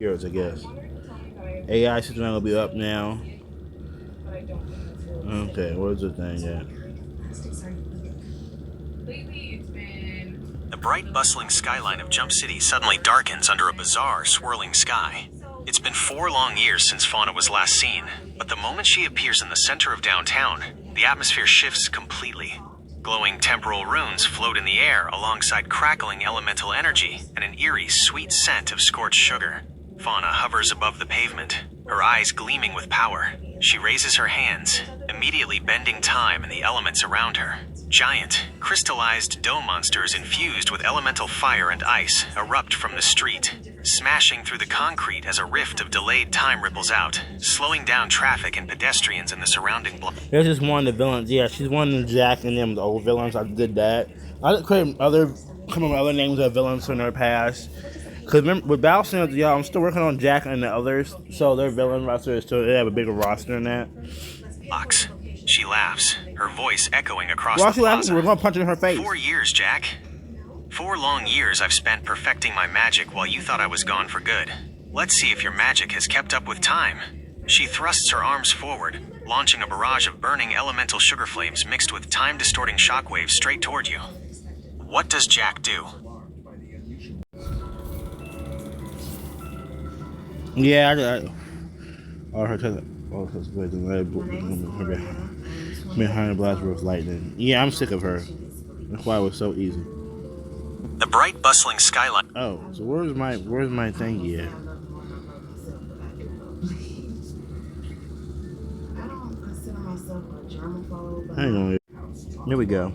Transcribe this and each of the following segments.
Heroes, I guess. AI system will be up now. Okay, where's the thing at? The bright, bustling skyline of Jump City suddenly darkens under a bizarre, swirling sky. It's been 4 long years since Fauna was last seen, but the moment she appears in the center of downtown, the atmosphere shifts completely. Glowing temporal runes float in the air alongside crackling elemental energy and an eerie, sweet scent of scorched sugar. Fauna hovers above the pavement, her eyes gleaming with power. She raises her hands, immediately bending time and the elements around her. Giant, crystallized dome monsters infused with elemental fire and ice erupt from the street, smashing through the concrete as a rift of delayed time ripples out, slowing down traffic and pedestrians in the surrounding block. There's just one of the villains. Yeah, she's one of Jack and them, the old villains. I did that. I did create other, come up with other names of villains from their past. Because remember, with Battlestar, y'all, I'm still working on Jack and the others, so their villain roster is still, they have a bigger roster than that. She laughs, her voice echoing across Why the she laughing? plaza. We're gonna punch in her face. 4 years, Jack. 4 long years I've spent perfecting my magic while you thought I was gone for good. Let's see if your magic has kept up with time. She thrusts her arms forward, launching a barrage of burning elemental sugar flames mixed with time-distorting shockwaves straight toward you. What does Jack do? Yeah, oh, her cousin. Oh, because behind the blast with lightning. Yeah, I'm sick of her. That's why it was so easy. The bright, bustling skyline. Oh, so where's my thingy at? Hang on. Here we go.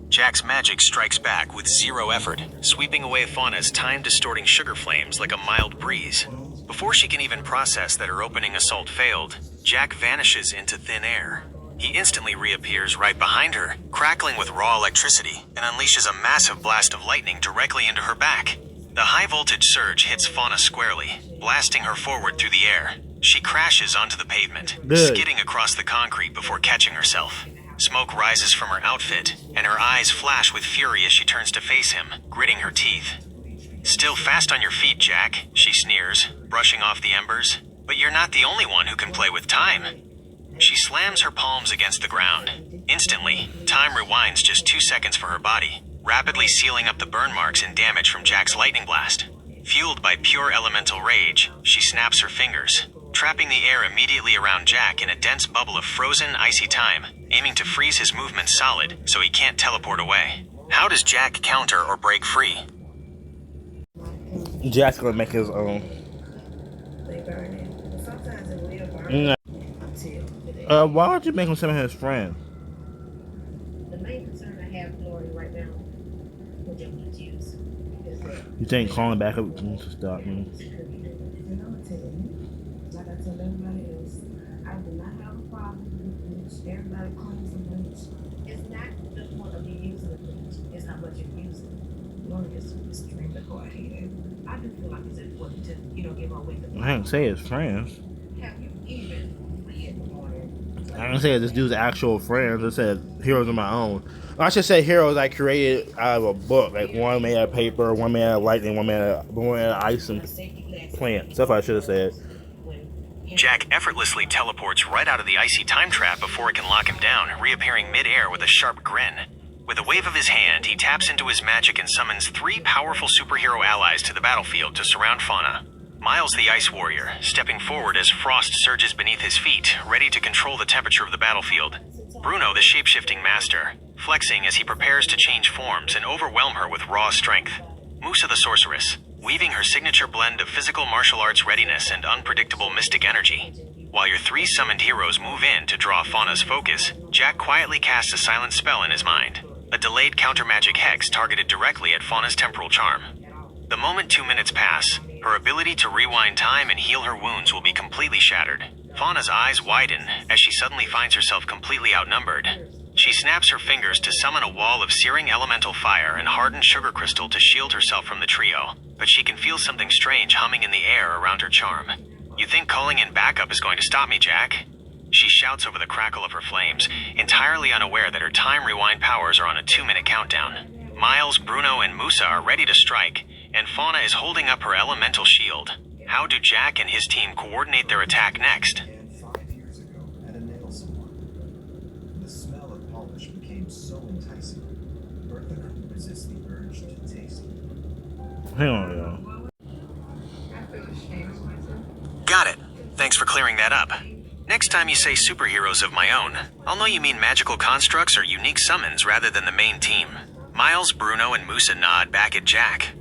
Jack's magic strikes back with zero effort, sweeping away Fauna's time-distorting sugar flames like a mild breeze. Before she can even process that her opening assault failed, Jack vanishes into thin air. He instantly reappears right behind her, crackling with raw electricity, and unleashes a massive blast of lightning directly into her back. The high-voltage surge hits Fauna squarely, blasting her forward through the air. She crashes onto the pavement, skidding across the concrete before catching herself. Smoke rises from her outfit, and her eyes flash with fury as she turns to face him, gritting her teeth. "Still fast on your feet, Jack," she sneers, brushing off the embers. "But you're not the only one who can play with time." She slams her palms against the ground. Instantly, time rewinds just 2 seconds for her body, rapidly sealing up the burn marks and damage from Jack's lightning blast. Fueled by pure elemental rage, she snaps her fingers, trapping the air immediately around Jack in a dense bubble of frozen, icy time, aiming to freeze his movements solid so he can't teleport away. How does Jack counter or break free? Jack's gonna make his own. Why would you make him some of his friends? The main concern I have, Lori, right now, with your use is that You think calling back up to stop me? and I'm gonna tell you, like I told everybody else, I do not have a problem with bleach. Everybody claims some bleach. It's not the point of you using the bleach. It's not what you're using. Lori is extremely hard-headed. I do feel like it's important to, give away the bleach. I didn't say his friends. Have you even read the morning? I didn't say this dude's actual friends. I said heroes of my own. I should say heroes I created out of a book. Like one made out of paper, one made out of lightning, one made out of ice and plants. That's what I should have said. Jack effortlessly teleports right out of the icy time trap before it can lock him down, reappearing mid-air with a sharp grin. With a wave of his hand, he taps into his magic and summons 3 powerful superhero allies to the battlefield to surround Fauna. Miles the Ice Warrior, stepping forward as frost surges beneath his feet, ready to control the temperature of the battlefield. Bruno the Shapeshifting Master, flexing as he prepares to change forms and overwhelm her with raw strength. Musa the Sorceress, weaving her signature blend of physical martial arts readiness and unpredictable mystic energy. While your 3 summoned heroes move in to draw Fauna's focus, Jack quietly casts a silent spell in his mind. A delayed counter-magic hex targeted directly at Fauna's temporal charm. The moment 2 minutes pass, her ability to rewind time and heal her wounds will be completely shattered. Fauna's eyes widen as she suddenly finds herself completely outnumbered. She snaps her fingers to summon a wall of searing elemental fire and hardened sugar crystal to shield herself from the trio, but she can feel something strange humming in the air around her charm. "You think calling in backup is going to stop me, Jack?" She shouts over the crackle of her flames, entirely unaware that her time rewind powers are on a 2-minute countdown. Miles, Bruno, and Musa are ready to strike, and Fauna is holding up her elemental shield. How do Jack and his team coordinate their attack next? And 5 years ago at a nail salon. The smell of polish became so enticing, Bertha couldn't resist the urge to taste it. Hang on, y'all. I feel ashamed of myself. Got it. Thanks for clearing that up. Next time you say superheroes of my own, I'll know you mean magical constructs or unique summons rather than the main team. Miles, Bruno, and Musa nod back at Jack.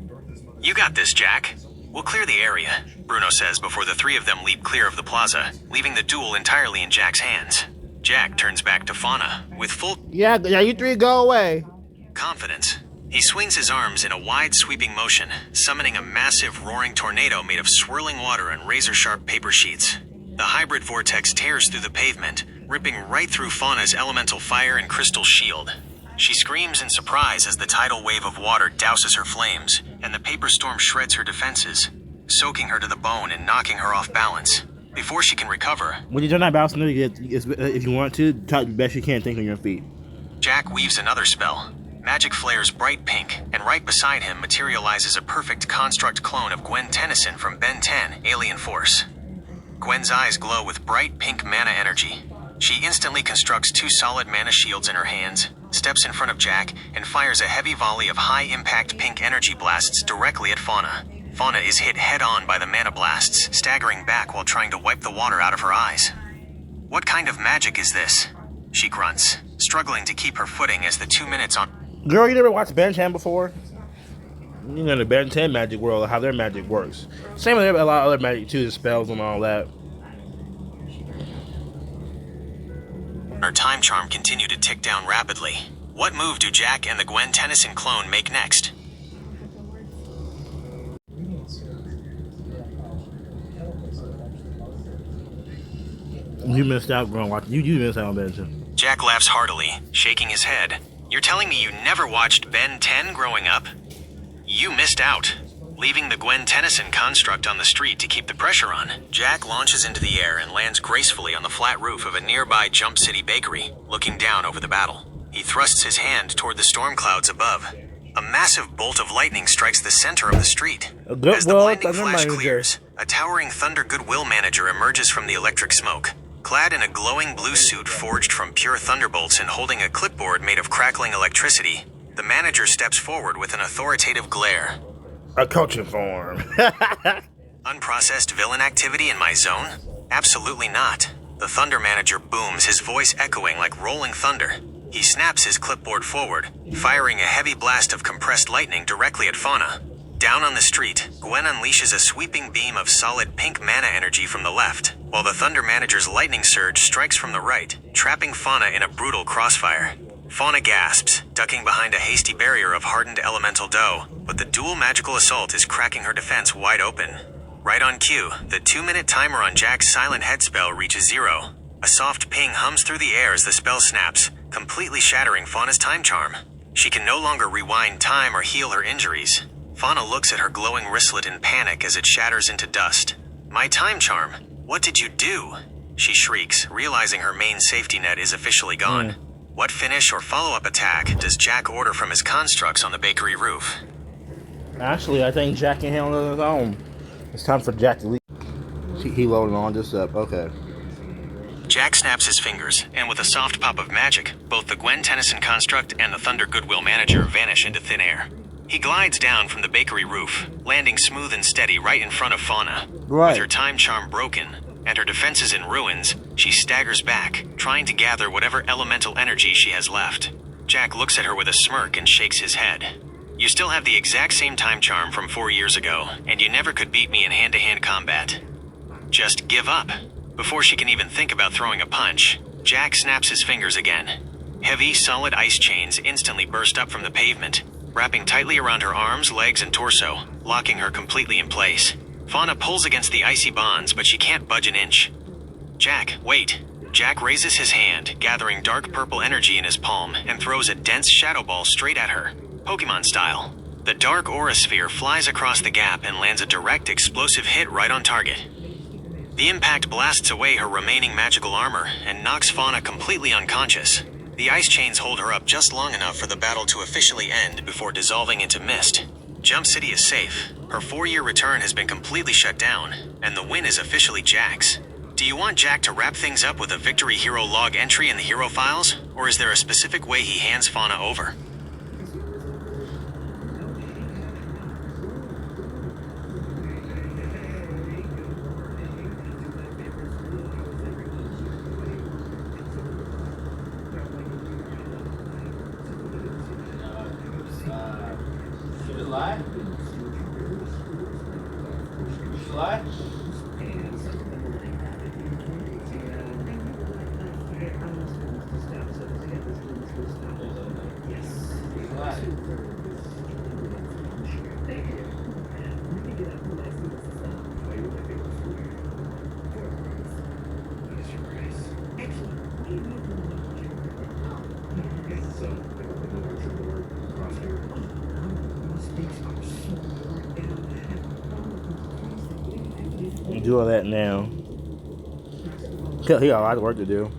You got this, Jack. We'll clear the area, Bruno says before the three of them leap clear of the plaza, leaving the duel entirely in Jack's hands. Jack turns back to Fauna with full Yeah, you three go away. confidence. He swings his arms in a wide sweeping motion, summoning a massive roaring tornado made of swirling water and razor-sharp paper sheets. The hybrid vortex tears through the pavement, ripping right through Fauna's elemental fire and crystal shield. She screams in surprise as the tidal wave of water douses her flames, and the paper storm shreds her defenses, soaking her to the bone and knocking her off balance. Before she can recover, When you turn that bounce, if you want to, try the best you can think on your feet. Jack weaves another spell. Magic flares bright pink, and right beside him materializes a perfect construct clone of Gwen Tennyson from Ben 10, Alien Force. Gwen's eyes glow with bright pink mana energy. She instantly constructs 2 solid mana shields in her hands, steps in front of Jack, and fires a heavy volley of high-impact pink energy blasts directly at Fauna. Fauna is hit head-on by the mana blasts, staggering back while trying to wipe the water out of her eyes. What kind of magic is this? She grunts, struggling to keep her footing as the 2 minutes on... Girl, you never watched Ben 10 before? You know the Ben 10 magic world, how their magic works. Same with a lot of other magic too, the spells and all that. Her time charm continued to tick down rapidly. What move do Jack and the Gwen Tennyson clone make next? You missed out growing watching. You missed out on Ben 10. Jack laughs heartily, shaking his head. You're telling me you never watched Ben 10 growing up? You missed out. Leaving the Gwen Tennyson construct on the street to keep the pressure on, Jack launches into the air and lands gracefully on the flat roof of a nearby Jump City bakery, looking down over the battle. He thrusts his hand toward the storm clouds above. A massive bolt of lightning strikes the center of the street. As the blinding flash clears, a towering Thunder Goodwill manager emerges from the electric smoke. Clad in a glowing blue suit forged from pure thunderbolts and holding a clipboard made of crackling electricity, the manager steps forward with an authoritative glare. A coaching form. Unprocessed villain activity in my zone? Absolutely not. The Thunder Manager booms, his voice echoing like rolling thunder. He snaps his clipboard forward, firing a heavy blast of compressed lightning directly at Fauna. Down on the street, Gwen unleashes a sweeping beam of solid pink mana energy from the left, while the Thunder Manager's lightning surge strikes from the right, trapping Fauna in a brutal crossfire. Fauna gasps, ducking behind a hasty barrier of hardened elemental dough, but the dual magical assault is cracking her defense wide open. Right on cue, the 2-minute timer on Jack's silent head spell reaches 0. A soft ping hums through the air as the spell snaps, completely shattering Fauna's time charm. She can no longer rewind time or heal her injuries. Fauna looks at her glowing wristlet in panic as it shatters into dust. My time charm? What did you do? She shrieks, realizing her main safety net is officially gone. What finish or follow-up attack does Jack order from his constructs on the bakery roof? Actually, I think Jack can handle it on his own. It's time for Jack to leave. He loaded on this up. Okay. Jack snaps his fingers, and with a soft pop of magic, both the Gwen Tennyson construct and the Thunder Goodwill manager vanish into thin air. He glides down from the bakery roof, landing smooth and steady right in front of Fauna. Right. With her time charm broken, and her defenses in ruins, she staggers back, trying to gather whatever elemental energy she has left. Jack looks at her with a smirk and shakes his head. You still have the exact same time charm from 4 years ago, and you never could beat me in hand-to-hand combat. Just give up. Before she can even think about throwing a punch, Jack snaps his fingers again. Heavy, solid ice chains instantly burst up from the pavement, wrapping tightly around her arms, legs, and torso, locking her completely in place. Fauna pulls against the icy bonds, but she can't budge an inch. Jack, wait. Jack raises his hand, gathering dark purple energy in his palm, and throws a dense shadow ball straight at her, Pokemon style. The dark aura sphere flies across the gap and lands a direct explosive hit right on target. The impact blasts away her remaining magical armor and knocks Fauna completely unconscious. The ice chains hold her up just long enough for the battle to officially end before dissolving into mist. Jump City is safe. Her 4-year return has been completely shut down, and the win is officially Jack's. Do you want Jack to wrap things up with a Victory Hero log entry in the Hero Files, or is there a specific way he hands Fauna over? Do all that now. He got a lot of work to do.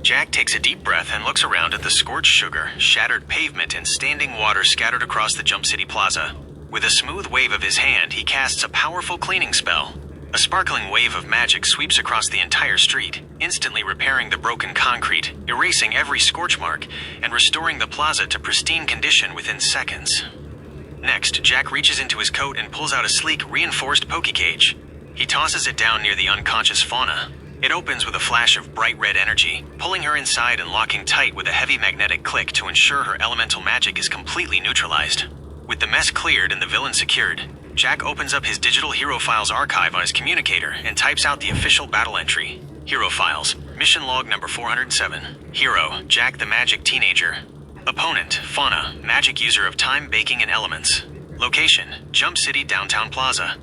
Jack takes a deep breath and looks around at the scorched sugar, shattered pavement, and standing water scattered across the Jump City Plaza. With a smooth wave of his hand, he casts a powerful cleaning spell. A sparkling wave of magic sweeps across the entire street, instantly repairing the broken concrete, erasing every scorch mark, and restoring the plaza to pristine condition within seconds. Next, Jack reaches into his coat and pulls out a sleek, reinforced poke cage. He tosses it down near the unconscious Fauna. It opens with a flash of bright red energy, pulling her inside and locking tight with a heavy magnetic click to ensure her elemental magic is completely neutralized. With the mess cleared and the villain secured, Jack opens up his digital Hero Files archive on his communicator and types out the official battle entry. Hero Files, mission log number 407. Hero, Jack the Magic Teenager. Opponent, Fauna, magic user of time, baking, and elements. Location, Jump City Downtown Plaza.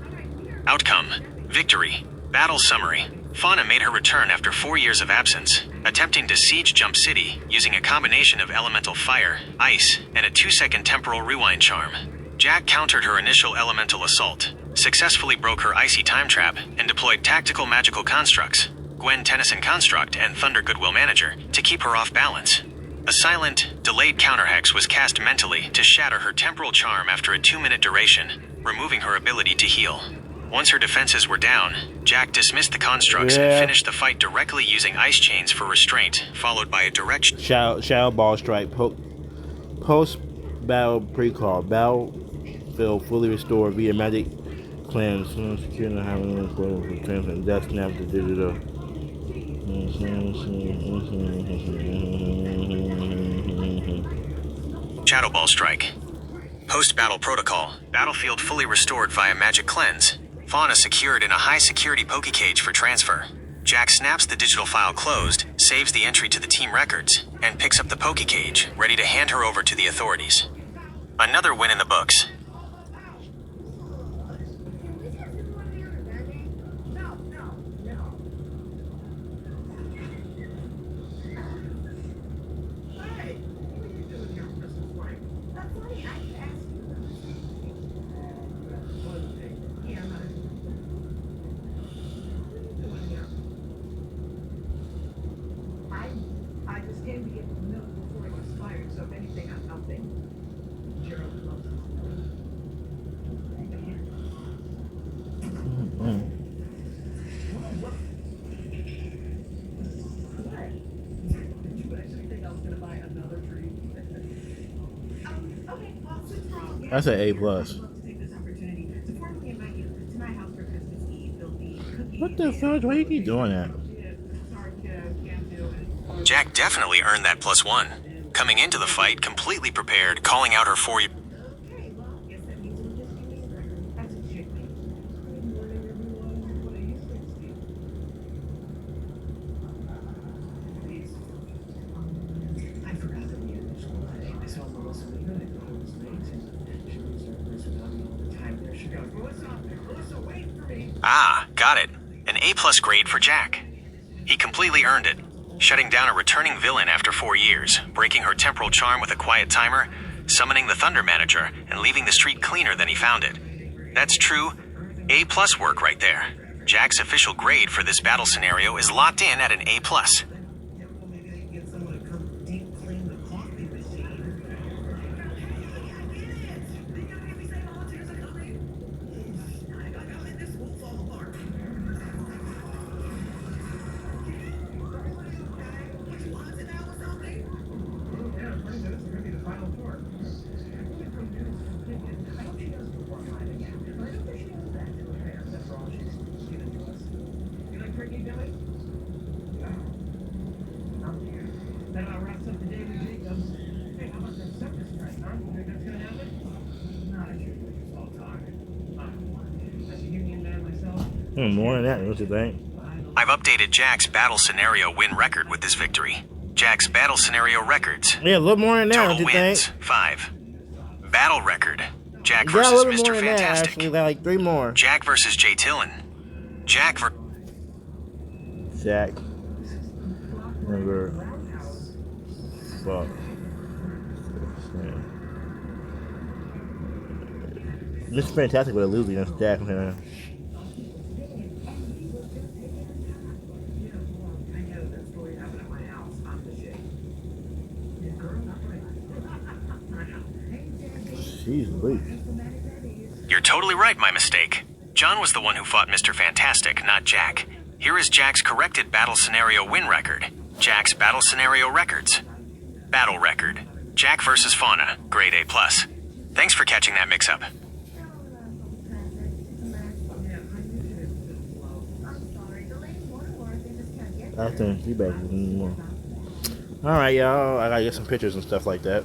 Outcome, victory. Battle summary. Fauna made her return after 4 years of absence, attempting to siege Jump City using a combination of elemental fire, ice, and a 2-second temporal rewind charm. Jack countered her initial elemental assault, successfully broke her icy time trap, and deployed tactical magical constructs, Gwen Tennyson Construct and Thunder Goodwill Manager, to keep her off balance. A silent, delayed counterhex was cast mentally to shatter her temporal charm after a 2-minute duration, removing her ability to heal. Once her defenses were down, Jack dismissed the constructs and finished the fight directly using ice chains for restraint, followed by a direct Shadow Ball Strike. Post-battle pre-call. Battlefield fully restored via magic cleanse. Secure and having for transfer. Death snap to digital. Shadow Ball Strike. Post-battle protocol. Battlefield fully restored via magic cleanse. Fauna secured in a high-security poke cage for transfer. Jack snaps the digital file closed, saves the entry to the team records, and picks up the poke cage, ready to hand her over to the authorities. Another win in the books. I just came to get milk before it expired, so if anything, I'm helping. Gerald loves it. Did you actually think I was gonna buy another tree? Okay, well, since we're all here, That's an A+. I'd love to take this opportunity to formally invite you to my house for Christmas Eve. There'll be cookies. What the fuck? Why you keep doing that? Sorry, kiddo, can't do it. Jack definitely earned that +1. Coming into the fight completely prepared, calling out her 4-year... Okay, well, guess that means we'll just give me a record. That's a chick. Good morning, everyone. What are you sixty? Please. I forgot that we had this one today. I saw Melissa leaving at the host mates, and she leaves her purse without me all the time. There she goes. Melissa, Melissa, wait for me. Ah, got it. An A+ grade for Jack. He completely earned it, shutting down a returning villain after 4 years, breaking her temporal charm with a quiet timer, summoning the Thunder Manager, and leaving the street cleaner than he found it. That's true A+ work right there. Jack's official grade for this battle scenario is locked in at an A+. Maybe they can get someone to come deep clean the coffee machine. More than that, don't you think? I've updated Jack's battle scenario win record with this victory. Jack's battle scenario records. Yeah, a little more than that, Total don't you wins, think? 5. Battle record. Jack Yeah, a versus little more Mr. than that, Fantastic. actually. Like 3 more. Jack versus Jay Tillin. Jack ver... Jack. Remember. Fuck. Mr. Fantastic would have lose against Jack. I know that story happened at my house. I'm the shade. Yeah, girl, not right. Jeez, Louise. You're totally right, my mistake. John was the one who fought Mr. Fantastic, not Jack. Here is Jack's corrected battle scenario win record. Jack's battle scenario records. Battle record. Jack versus Fauna, grade A+. Thanks for catching that mix-up. I think feedback is more. Alright, y'all. I gotta get some pictures and stuff like that.